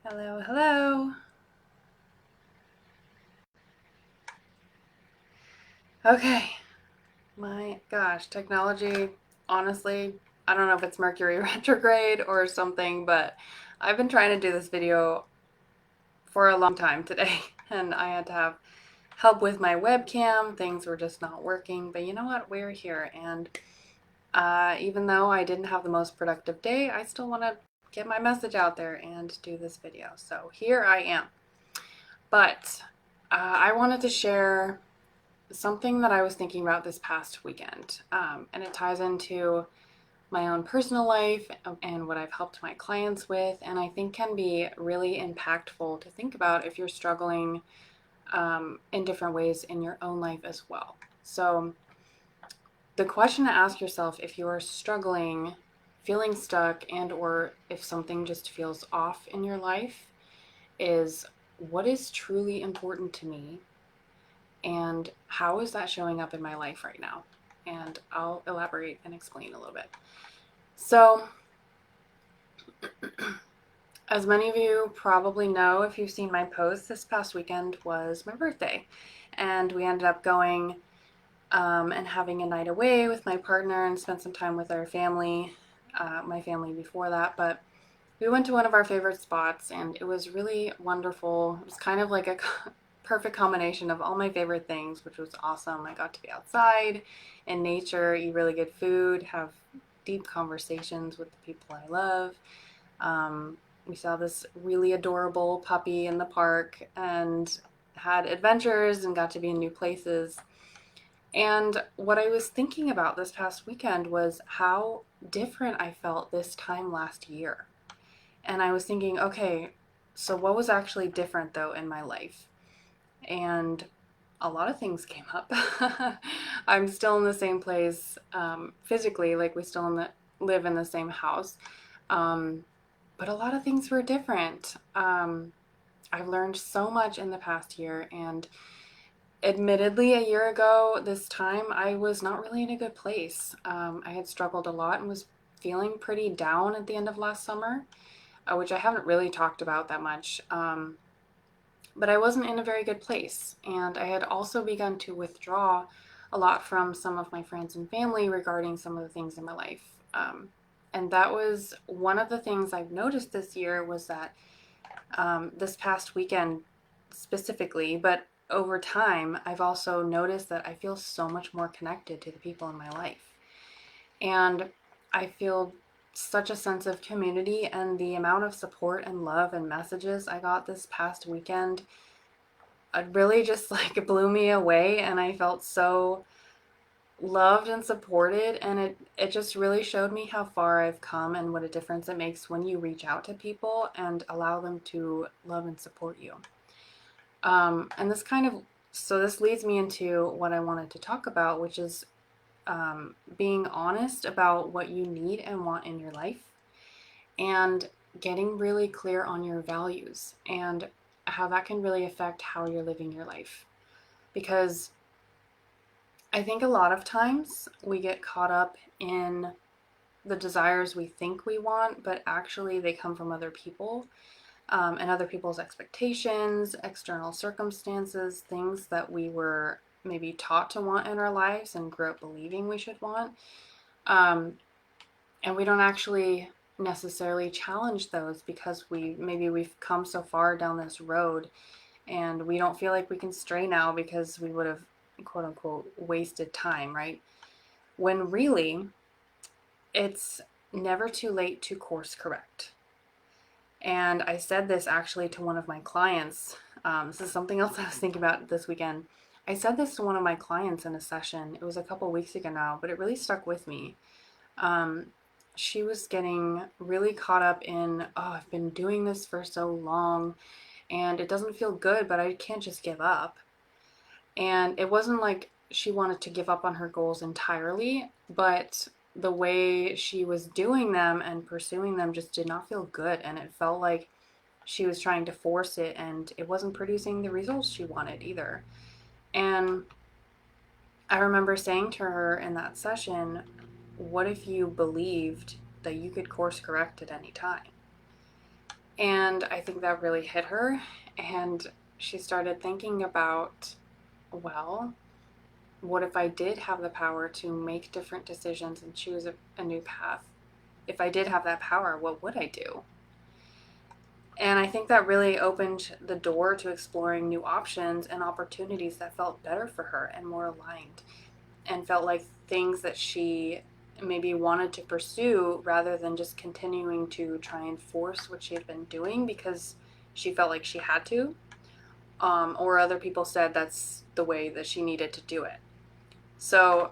Hello, hello. Okay, my gosh, technology, honestly, I don't know if it's Mercury retrograde or something, but I've been trying to do this video for a long time today, and I had to have help with my webcam. Things were just not working, but you know what? We're here, and even though I didn't have the most productive day, I still want to get my message out there and do this video. So here I am. But I wanted to share something that I was thinking about this past weekend, and it ties into my own personal life and what I've helped my clients with, and I think can be really impactful to think about if you're struggling in different ways in your own life as well. So, the question to ask yourself if you are struggling, feeling stuck, and/or if something just feels off in your life is, what is truly important to me? And how is that showing up in my life right now? And I'll elaborate and explain a little bit. So, as many of you probably know, if you've seen my post, this past weekend was my birthday. And we ended up going and having a night away with my partner and spent some time with our family, my family before that. But we went to one of our favorite spots and it was really wonderful. It was kind of like a perfect combination of all my favorite things, which was awesome. I got to be outside in nature, eat really good food, have deep conversations with the people I love. We saw this really adorable puppy in the park and had adventures and got to be in new places. And what I was thinking about this past weekend was how different I felt this time last year. And I was thinking, okay, so what was actually different though in my life? And a lot of things came up. I'm still in the same place physically, like we still live in the same house. Um, but a lot of things were different. I've learned so much in the past year, and admittedly, a year ago, this time, I was not really in a good place. I had struggled a lot and was feeling pretty down at the end of last summer, which I haven't really talked about that much. But I wasn't in a very good place. And I had also begun to withdraw a lot from some of my friends and family regarding some of the things in my life. And that was one of the things I've noticed this year was that this past weekend specifically, but over time, I've also noticed that I feel so much more connected to the people in my life. And I feel such a sense of community, and the amount of support and love and messages I got this past weekend really just like blew me away, and I felt so loved and supported, and it just really showed me how far I've come and what a difference it makes when you reach out to people and allow them to love and support you. And this leads me into what I wanted to talk about, which is being honest about what you need and want in your life, and getting really clear on your values and how that can really affect how you're living your life. Because I think a lot of times we get caught up in the desires we think we want, but actually they come from other people, and other people's expectations, external circumstances, things that we were maybe taught to want in our lives and grew up believing we should want. Um, and we don't actually necessarily challenge those because we've come so far down this road and we don't feel like we can stray now because we would have quote unquote wasted time, right? When really it's never too late to course correct. And I said this actually to one of my clients. This is something else I was thinking about this weekend. I said this to one of my clients in a session. It was a couple weeks ago now, but it really stuck with me. Um, she was getting really caught up in, oh, I've been doing this for so long and it doesn't feel good, but I can't just give up. And it wasn't like she wanted to give up on her goals entirely, but the way she was doing them and pursuing them just did not feel good. And it felt like she was trying to force it and it wasn't producing the results she wanted either. And I remember saying to her in that session, what if you believed that you could course correct at any time? And I think that really hit her. And she started thinking about, well, what if I did have the power to make different decisions and choose a new path? If I did have that power, what would I do? And I think that really opened the door to exploring new options and opportunities that felt better for her and more aligned, and felt like things that she maybe wanted to pursue rather than just continuing to try and force what she had been doing because she felt like she had to, or other people said that's the way that she needed to do it. So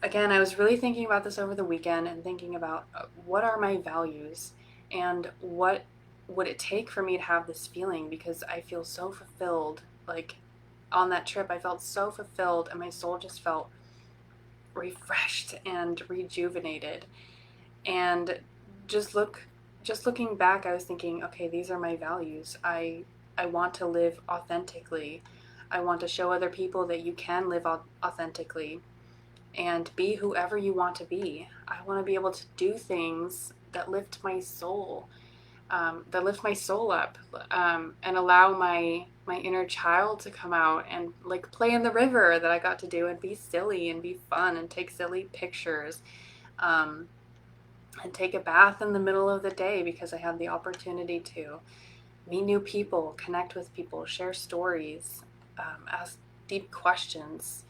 again, I was really thinking about this over the weekend and thinking about what are my values and what would it take for me to have this feeling, because I feel so fulfilled. Like on that trip, I felt so fulfilled and my soul just felt refreshed and rejuvenated. And just looking back, I was thinking, okay, these are my values. I want to live authentically. I want to show other people that you can live authentically and be whoever you want to be. I want to be able to do things that lift my soul, up, and allow my inner child to come out and like play in the river that I got to do and be silly and be fun and take silly pictures, um, and take a bath in the middle of the day because I had the opportunity to meet new people, connect with people, share stories, ask deep questions.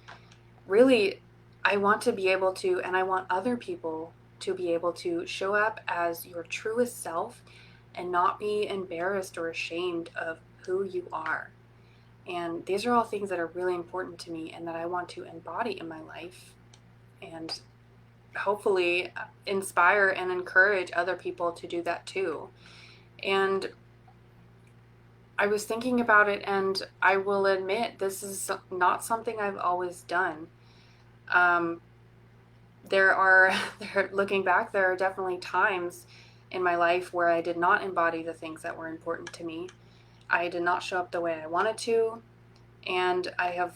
Really, I want to be able to, and I want other people to be able to show up as your truest self and not be embarrassed or ashamed of who you are. And these are all things that are really important to me and that I want to embody in my life and hopefully inspire and encourage other people to do that too. And I was thinking about it, and I will admit this is not something I've always done. Um, looking back, there are definitely times in my life where I did not embody the things that were important to me. I did not show up the way I wanted to, and I have,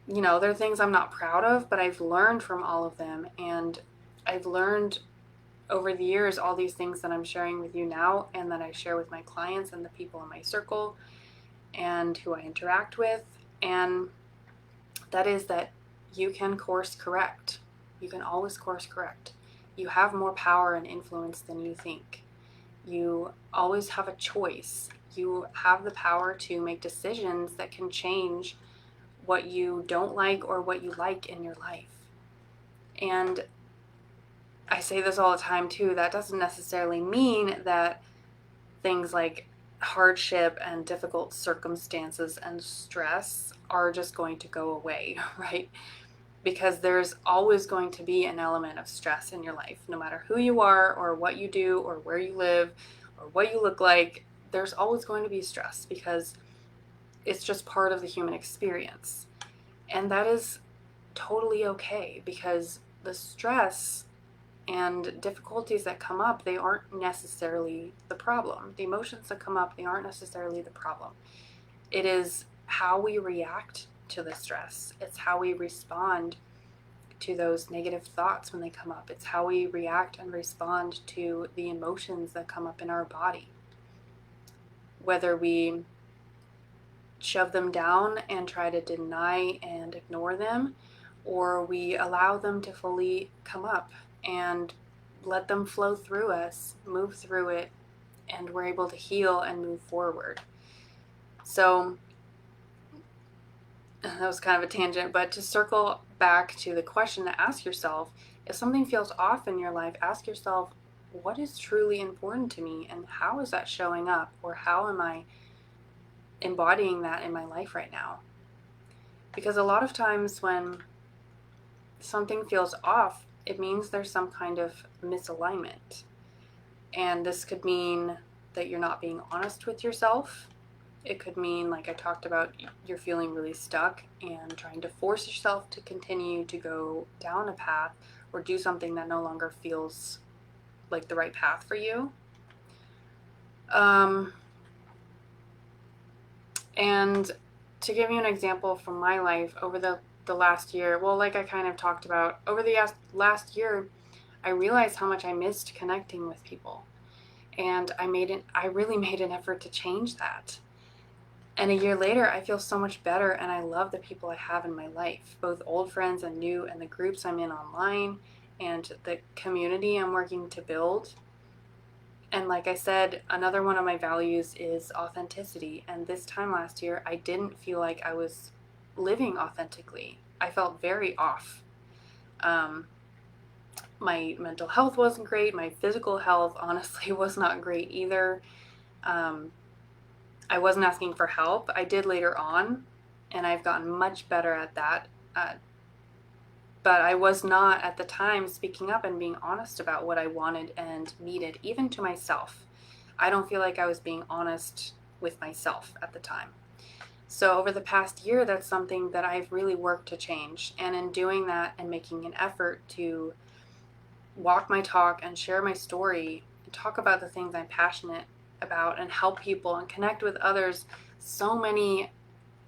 there are things I'm not proud of, but I've learned from all of them, and I've learned over the years all these things that I'm sharing with you now and that I share with my clients and the people in my circle and who I interact with, and that is that you can course correct. You can always course correct. You have more power and influence than you think. You always have a choice. You have the power to make decisions that can change what you don't like or what you like in your life. And I say this all the time too, that doesn't necessarily mean that things like hardship and difficult circumstances and stress are just going to go away, right? Because there's always going to be an element of stress in your life, no matter who you are or what you do or where you live or what you look like. There's always going to be stress because it's just part of the human experience. And that is totally okay, because the stress and difficulties that come up, they aren't necessarily the problem. The emotions that come up, they aren't necessarily the problem. It is how we react to the stress. It's how we respond to those negative thoughts when they come up. It's how we react and respond to the emotions that come up in our body. Whether we shove them down and try to deny and ignore them, or we allow them to fully come up and let them flow through us, move through it, and we're able to heal and move forward. So that was kind of a tangent, but to circle back to the question to ask yourself, if something feels off in your life, ask yourself, what is truly important to me and how is that showing up, or how am I embodying that in my life right now? Because a lot of times when something feels off, it means there's some kind of misalignment. And this could mean that you're not being honest with yourself. It could mean, like I talked about, you're feeling really stuck and trying to force yourself to continue to go down a path or do something that no longer feels like the right path for you. And to give you an example from my life, over the last year, well, like I kind of talked about, over the last year, I realized how much I missed connecting with people. And I really made an effort to change that. And a year later, I feel so much better, and I love the people I have in my life, both old friends and new, and the groups I'm in online, and the community I'm working to build. And like I said, another one of my values is authenticity. And this time last year, I didn't feel like I was living authentically. I felt very off. Um, my mental health wasn't great. My physical health, honestly, was not great either. Um, I wasn't asking for help. I did later on, and I've gotten much better at that. Uh, but I was not at the time speaking up and being honest about what I wanted and needed, even to myself. I don't feel like I was being honest with myself at the time. So over the past year, that's something that I've really worked to change. And in doing that and making an effort to walk my talk and share my story and talk about the things I'm passionate about and help people and connect with others, so many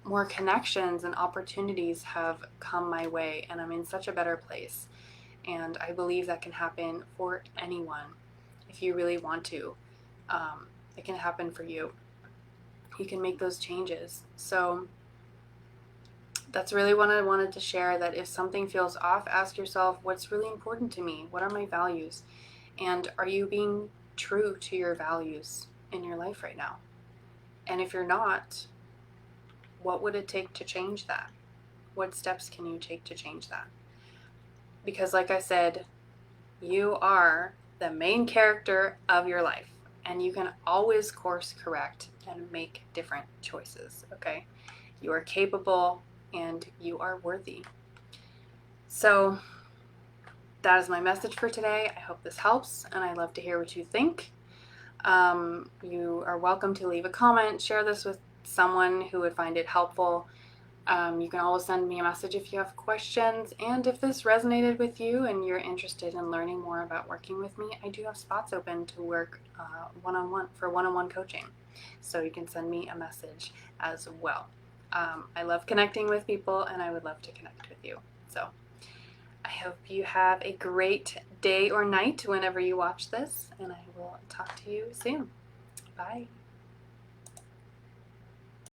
more connections and opportunities have come my way, and I'm in such a better place. And I believe that can happen for anyone if you really want to. It can happen for you. You can make those changes. So that's really what I wanted to share, that if something feels off, ask yourself, what's really important to me? What are my values? And are you being true to your values in your life right now? And if you're not, what would it take to change that? What steps can you take to change that? Because like I said, you are the main character of your life, and you can always course correct and make different choices, okay? You are capable and you are worthy. So that is my message for today. I hope this helps, and I love to hear what you think. You are welcome to leave a comment, share this with someone who would find it helpful. You can always send me a message if you have questions, and if this resonated with you and you're interested in learning more about working with me, I do have spots open to work one-on-one for one-on-one coaching, so you can send me a message as well. I love connecting with people, and I would love to connect with you. So I hope you have a great day or night whenever you watch this, and I will talk to you soon. Bye.